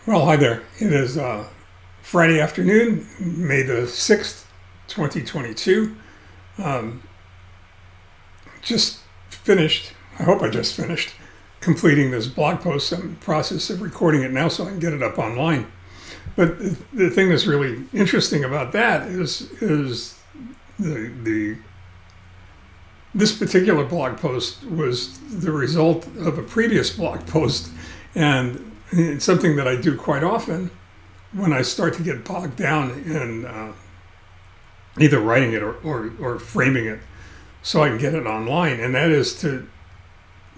Well, hi there. It is Friday afternoon, May the 6th, 2022. Um, just finished, I hope I just finished, completing this blog post. I'm in the process of recording it now so I can get it up online. But the thing that's really interesting about that is this particular blog post was the result of a previous blog post, and it's something that I do quite often when I start to get bogged down in either writing it or framing it so I can get it online, and that is to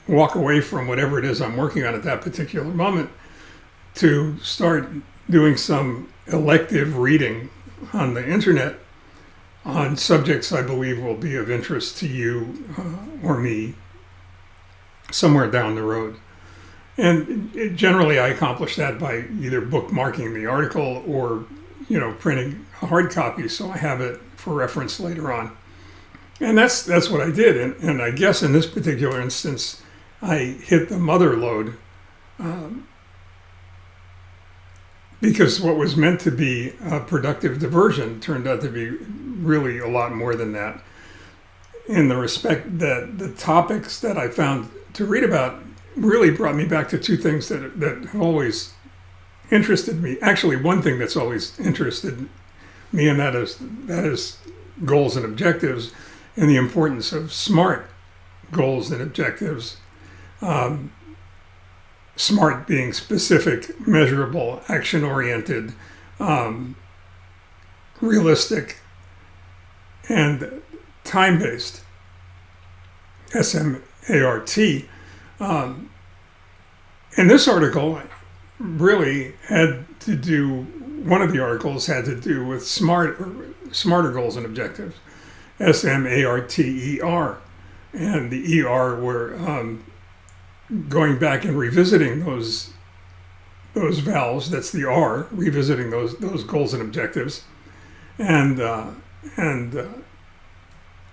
walk away from whatever it is I'm working on at that particular moment to start doing some elective reading on the internet on subjects I believe will be of interest to you or me somewhere down the road. And generally I accomplish that by either bookmarking the article or, printing a hard copy so I have it for reference later on. And that's what I did. And I guess in this particular instance, I hit the mother lode because what was meant to be a productive diversion turned out to be really a lot more than that, in the respect that the topics that I found to read about really brought me back to two things that have always interested me. Actually, one thing that's always interested me, and that is goals and objectives, and the importance of SMART goals and objectives. SMART being specific, measurable, action-oriented, realistic, and time-based, SMART. And this article really had to do, one of the articles had to do with smarter goals and objectives, SMARTER. And the ER were going back and revisiting those vowels, that's the R, revisiting those goals and objectives, and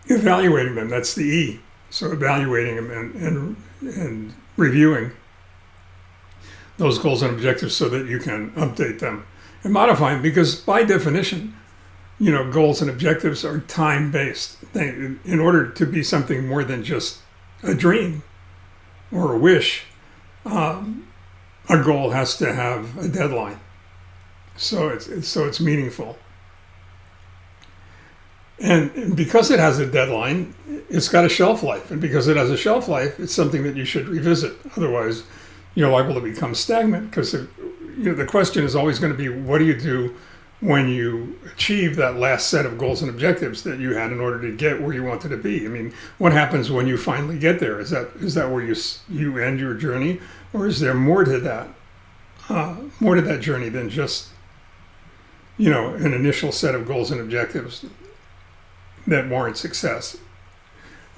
evaluating them, that's the E. So evaluating them and reviewing those goals and objectives so that you can update them and modify them, because by definition, goals and objectives are time-based. In order to be something more than just a dream or a wish, a goal has to have a deadline. So it's meaningful. And because it has a deadline, it's got a shelf life. And because it has a shelf life, it's something that you should revisit. Otherwise, you're liable to become stagnant, because the question is always going to be, what do you do when you achieve that last set of goals and objectives that you had in order to get where you wanted to be? I mean, what happens when you finally get there? Is that where you end your journey, or is there more to that journey than just an initial set of goals and objectives that warrant success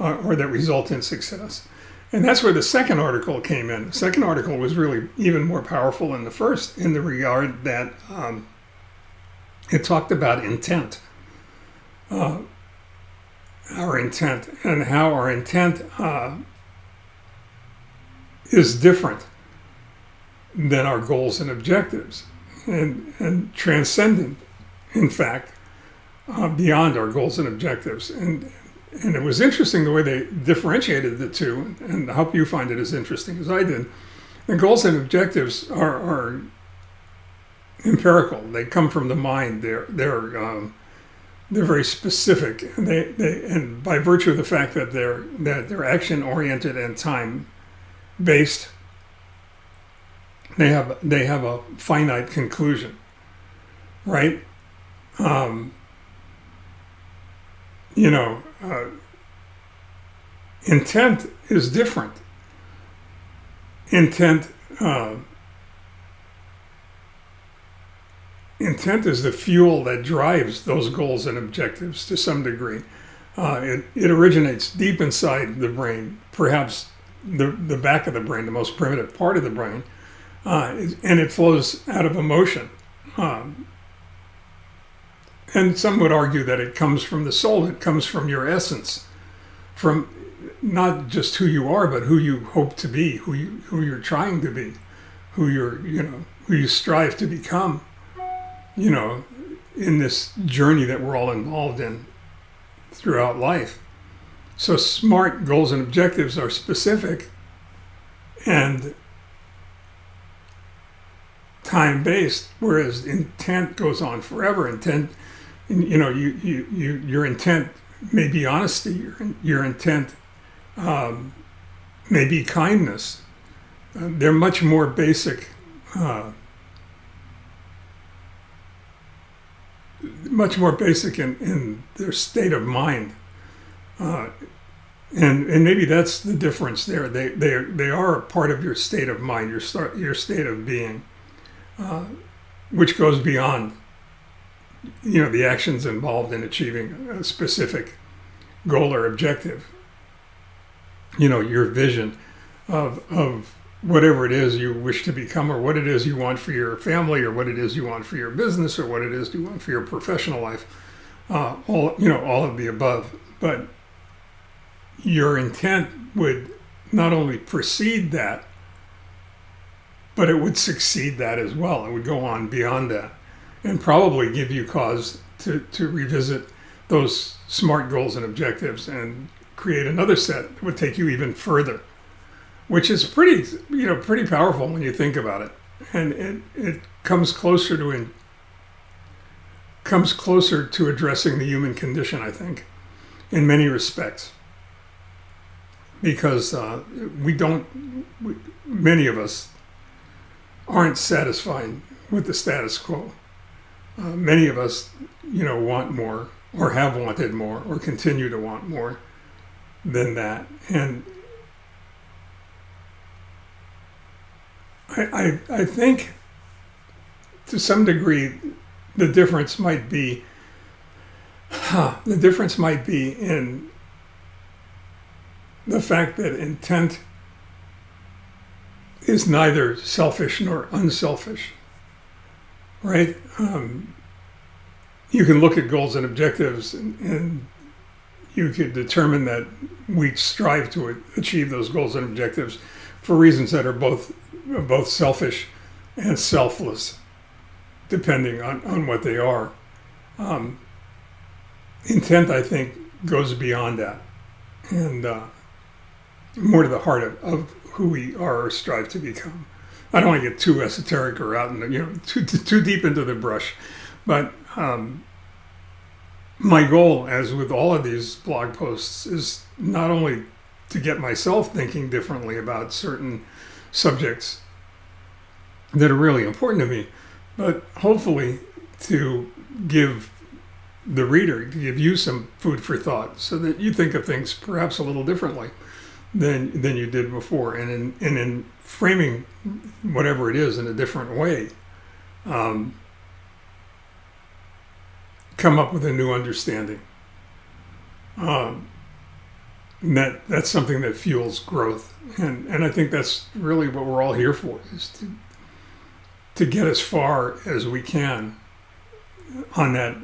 or that result in success? And that's where the second article came in. The second article was really even more powerful than the first, in the regard that it talked about intent, our intent, and how our intent is different than our goals and objectives, and transcendent, in fact, beyond our goals and objectives. And it was interesting the way they differentiated the two, and I hope you find it as interesting as I did. The goals and objectives are empirical. They come from the mind. They're very specific, and and by virtue of the fact that they're action oriented and time based, they have a finite conclusion, right? Intent is different. Intent is the fuel that drives those goals and objectives to some degree. It originates deep inside the brain, perhaps the back of the brain, the most primitive part of the brain, and it flows out of emotion. And some would argue that it comes from the soul. It comes from your essence, from not just who you are, but who you hope to be, who you're trying to be, who who you strive to become, you know, in this journey that we're all involved in throughout life. So SMART goals and objectives are specific and time-based, whereas intent goes on forever. Intent, you know, your intent may be honesty. Your intent may be kindness. They're much more basic, in their state of mind, and maybe that's the difference there. They are a part of your state of mind, your state of being, which goes beyond, you know, the actions involved in achieving a specific goal or objective. You know, your vision of whatever it is you wish to become, or what it is you want for your family, or what it is you want for your business, or what it is you want for your professional life, all of the above. But your intent would not only precede that, but it would succeed that as well. It would go on beyond that, and probably give you cause to revisit those SMART goals and objectives and create another set that would take you even further, which is pretty powerful when you think about it. And it comes closer to addressing the human condition, I think, in many respects, because many of us aren't satisfied with the status quo. Many of us, you know, want more, or have wanted more, or continue to want more than that. And I think to some degree the difference might be in the fact that intent is neither selfish nor unselfish, right? You can look at goals and objectives, and you could determine that we strive to achieve those goals and objectives for reasons that are both selfish and selfless, depending on what they are. Intent, I think, goes beyond that, and more to the heart of who we are or strive to become. I don't want to get too esoteric or out in too deep into the brush, but my goal, as with all of these blog posts, is not only to get myself thinking differently about certain subjects that are really important to me, but hopefully to give the reader, to give you some food for thought, so that you think of things perhaps a little differently than you did before, and in framing whatever it is in a different way, come up with a new understanding. That's something that fuels growth, and I think that's really what we're all here for, is to get as far as we can on that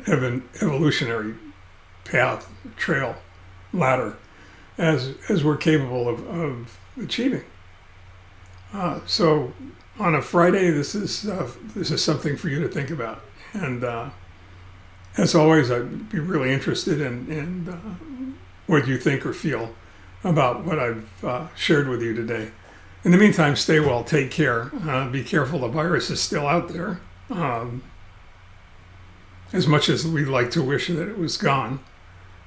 evolutionary path, trail, ladder, as we're capable of achieving. So on a Friday, this is something for you to think about, and as always, I'd be really interested in what you think or feel about what I've shared with you today. In the meantime, stay well, take care, be careful. The virus is still out there, as much as we'd like to wish that it was gone.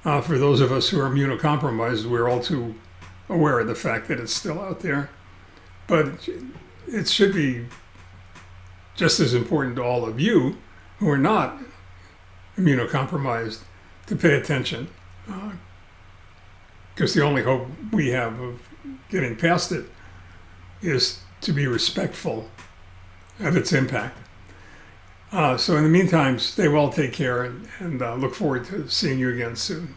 For those of us who are immunocompromised, we're all too aware of the fact that it's still out there. But it should be just as important to all of you who are not immunocompromised to pay attention, because the only hope we have of getting past it is to be respectful of its impact. So in the meantime, stay well, take care, and look forward to seeing you again soon.